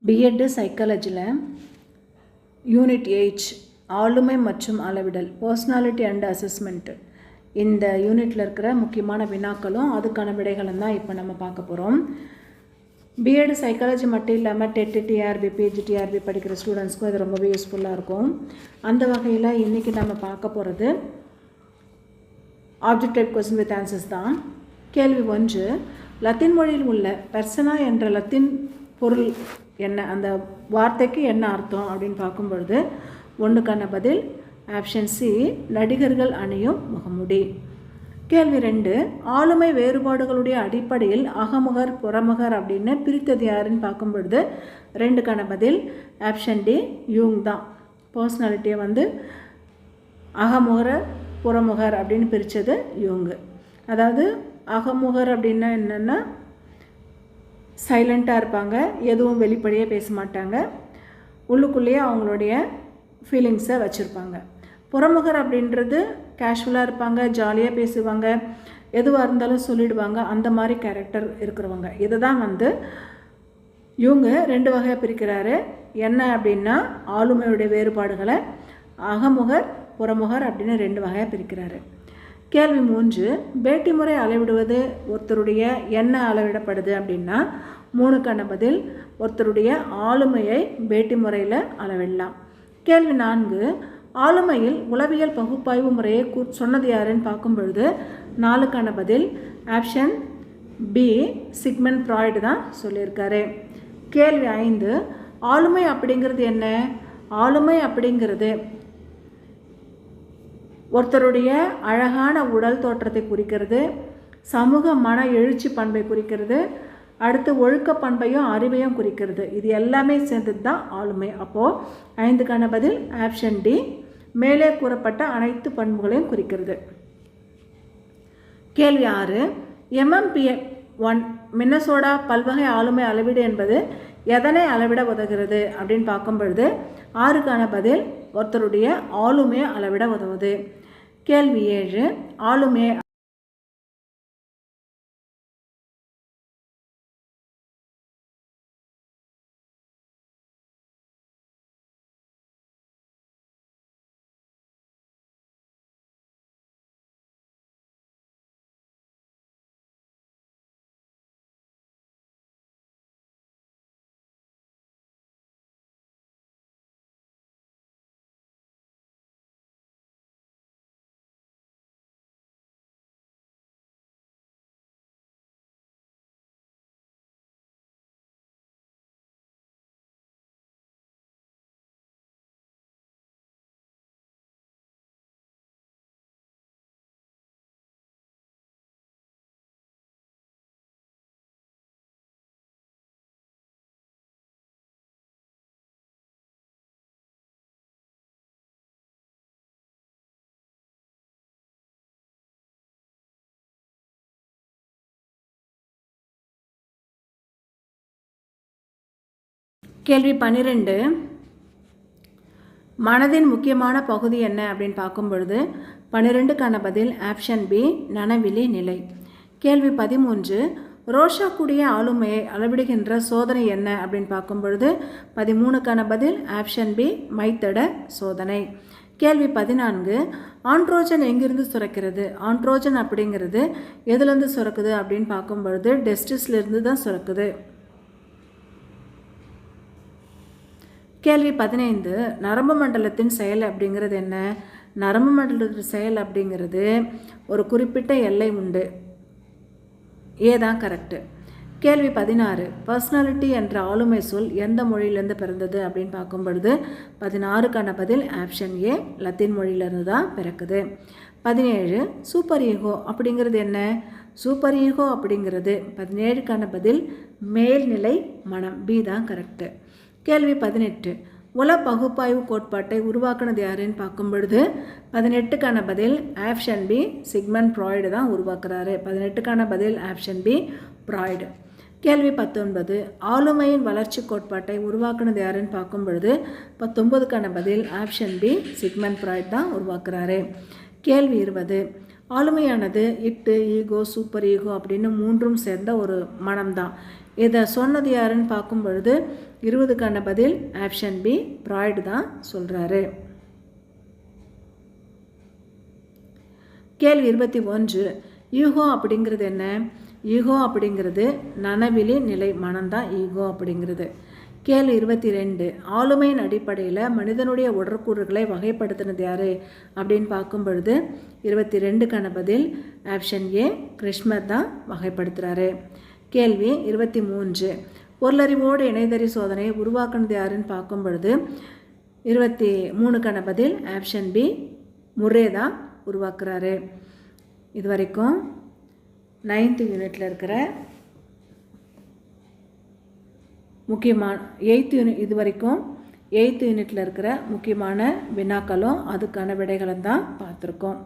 BEd சைக்காலஜியில் unit 8 ஆளுமை மற்றும் அளவிடல் personality and assessment இந்த யூனிட்டில் இருக்கிற முக்கியமான வினாக்களும் அதுக்கான விடைகளும் தான் இப்போ நம்ம பார்க்க போகிறோம். பிஎட் சைக்காலஜி மட்டும் இல்லாமல் டெட் டிஆர்பி பிஜி டிஆர்பி படிக்கிற ஸ்டூடெண்ட்ஸ்க்கும் இது ரொம்பவே யூஸ்ஃபுல்லாக இருக்கும். அந்த வகையில் இன்றைக்கி நம்ம பார்க்க போகிறது object type question with answers தான். கேள்வி 1, லத்தீன் மொழியில் உள்ள பெர்சனா என்ற லத்தீன் பொருள் என்ன, அந்த வார்த்தைக்கு என்ன அர்த்தம் அப்படின்னு பார்க்கும்பொழுது 1க்கான பதில் ஆப்ஷன் சி, நடிகர்கள் அணியும் முகமுடி. கேள்வி 2, ஆளுமை வேறுபாடுகளுடைய அடிப்படையில் அகமுகர் புறமுகர் அப்படின்னு பிரித்தது யாருன்னு பார்க்கும்பொழுது 2க்கான பதில் ஆப்ஷன் டி, யூங் தான். பர்சனாலிட்டியை அகமுகர் புறமுகர் அப்படின்னு பிரித்தது யூங்கு. அதாவது அகமுகர் அப்படின்னா என்னென்னா சைலண்ட்டாக இருப்பாங்க, எதுவும் வெளிப்படையாக பேச மாட்டாங்க, உள்ளுக்குள்ளேயே அவங்களுடைய ஃபீலிங்ஸை வச்சுருப்பாங்க. புறமுகர் அப்படின்றது கேஷுவலாக இருப்பாங்க, ஜாலியாக பேசுவாங்க, எதுவாக இருந்தாலும் சொல்லிடுவாங்க, அந்த மாதிரி கேரக்டர் இருக்கிறவங்க. இதை தான் இவங்க 2 வகையாக பிரிக்கிறாரு. என்ன அப்படின்னா ஆளுமையுடைய வேறுபாடுகளை அகமுகர் புறமுகர் அப்படின்னு 2 வகையாக பிரிக்கிறாரு. கேள்வி 3, பேட்டி முறை அளவிடுவது ஒருத்தருடைய என்ன அளவிடப்படுது அப்படின்னா 3க்கான பதில் ஒருத்தருடைய ஆளுமையை பேட்டி முறையில் அளவிடலாம். கேள்வி 4, ஆளுமையில் உளவியல் பகுப்பாய்வு முறையை சொன்னது யாருன்னு பார்க்கும் பொழுது 4க்கான பதில் ஆப்ஷன் பி, சிக்மண்ட் ஃப்ராய்டு தான் சொல்லியிருக்காரு. கேள்வி 5, ஆளுமை அப்படிங்கிறது என்ன? ஆளுமை அப்படிங்கிறது ஒருத்தருடைய அழகான உடல் தோற்றத்தை குறிக்கிறது, சமூக மன எழுச்சி பண்பை குறிக்கிறது, அடுத்து ஒழுக்க பண்பையும் அறிவையும் குறிக்கிறது. இது எல்லாமே சேர்ந்தது தான் ஆளுமை. அப்போது 5க்கான பதில் ஆப்ஷன் டி, மேலே கூறப்பட்ட அனைத்து பண்புகளையும் குறிக்கிறது. கேள்வி 6, MMP1 மின்னசோடா பல்வகை ஆளுமை அளவீடு என்பது எதனை அளவிட உதவுகிறது அப்படின்னு பார்க்கும் பொழுது 6க்கான பதில் ஒருத்தருடைய ஆளுமையை அளவிட உதவுது. கேள்வி 7, ஆளுமை கேள்வி 12, மனதின் முக்கியமான பகுதி என்ன அப்படின்னு பார்க்கும் பொழுது 12க்கான பதில் ஆப்ஷன் பி, நனவிலி நிலை. கேள்வி 13, ரோஷா கூடிய ஆளுமையை அளவிடுகின்ற சோதனை என்ன அப்படின்னு பார்க்கும் பொழுது 13க்கான பதில் ஆப்ஷன் பி, மைத்தட சோதனை. கேள்வி 14, ஆண்ட்ரோஜன் எங்கிருந்து சுரக்கிறது? ஆண்ட்ரோஜன் அப்படிங்கிறது எதுலேருந்து சுரக்குது அப்படின்னு பார்க்கும் பொழுது டெஸ்டிஸ்லேருந்து தான் சுரக்குது. கேள்வி 15, நரம்பு மண்டலத்தின் செயல் அப்படிங்கிறது என்ன? நரம்பு மண்டலத்தின் செயல் அப்படிங்கிறது ஒரு குறிப்பிட்ட எல்லை உண்டு, ஏதான் கரெக்டு. கேள்வி 16, பர்சனாலிட்டி என்ற ஆளுமை சொல் எந்த மொழியிலேருந்து பிறந்தது அப்படின்னு பார்க்கும் பொழுது 16க்கான பதில் ஆப்ஷன் ஏ, லத்தீன் மொழியிலேருந்து தான் பிறக்குது. 17, சூப்பர் ஈகோ அப்படிங்கிறது என்ன? சூப்பர் ஈகோ அப்படிங்கிறது 17க்கான பதில் மேல்நிலை மனம், பி தான் கரெக்டு. கேள்வி 18, உள பகுப்பாய்வு கோட்பாட்டை உருவாக்குனது யாருன்னு பார்க்கும் பொழுது 18க்கான பதில் ஆப்ஷன் பி, சிக்மண்ட் ஃப்ராய்டு தான் உருவாக்குறாரு. 18க்கான பதில் ஆப்ஷன் பி, ஃப்ராய்டு. கேள்வி 19, ஆளுமையின் வளர்ச்சி கோட்பாட்டை உருவாக்குனது யாருன்னு பார்க்கும் பொழுது 19க்கான பதில் ஆப்ஷன் பி, சிக்மண்ட் ஃப்ராய்டு தான் உருவாக்குறாரு. கேள்வி 20, ஆளுமையானது இட்டு, ஈகோ, சூப்பர் ஈகோ அப்படின்னு 3ம் சேர்ந்த ஒரு மனம்தான். இதை சொன்னது யாருன்னு பார்க்கும் பொழுது 20க்கான பதில் ஆப்ஷன் பி, ஃப்ராய்டு தான் சொல்கிறாரு. கேள்வி 21. ஈகோ அப்படிங்கிறது என்ன? ஈகோ அப்படிங்கிறது நனவிலி நிலை, மனம்தான் ஈகோ அப்படிங்கிறது. கேள்வி 22. ஆளுமையின் அடிப்படையில் மனிதனுடைய உடற்கூறுகளை வகைப்படுத்தினது யார் அப்படின்னு பார்க்கும் பொழுது 22க்கான பதில் ஆப்ஷன் ஏ, கிருஷ்ணர் தான் வகைப்படுத்துகிறாரு. கேள்வி 23. பொருளறிவோடு இணைதறி சோதனையை உருவாக்குனது யாருன்னு பார்க்கும் பொழுது 23க்கான பதில் ஆப்ஷன் பி, முர்ரே தான் உருவாக்குறாரு. இது வரைக்கும் 9th யூனிட்டில் இருக்கிற முக்கியமான 8th யூனிட், இது வரைக்கும் 8th யூனிட்டில் இருக்கிற முக்கியமான வினாக்களும் அதுக்கான விடைகளும் தான் பார்த்துருக்கோம்.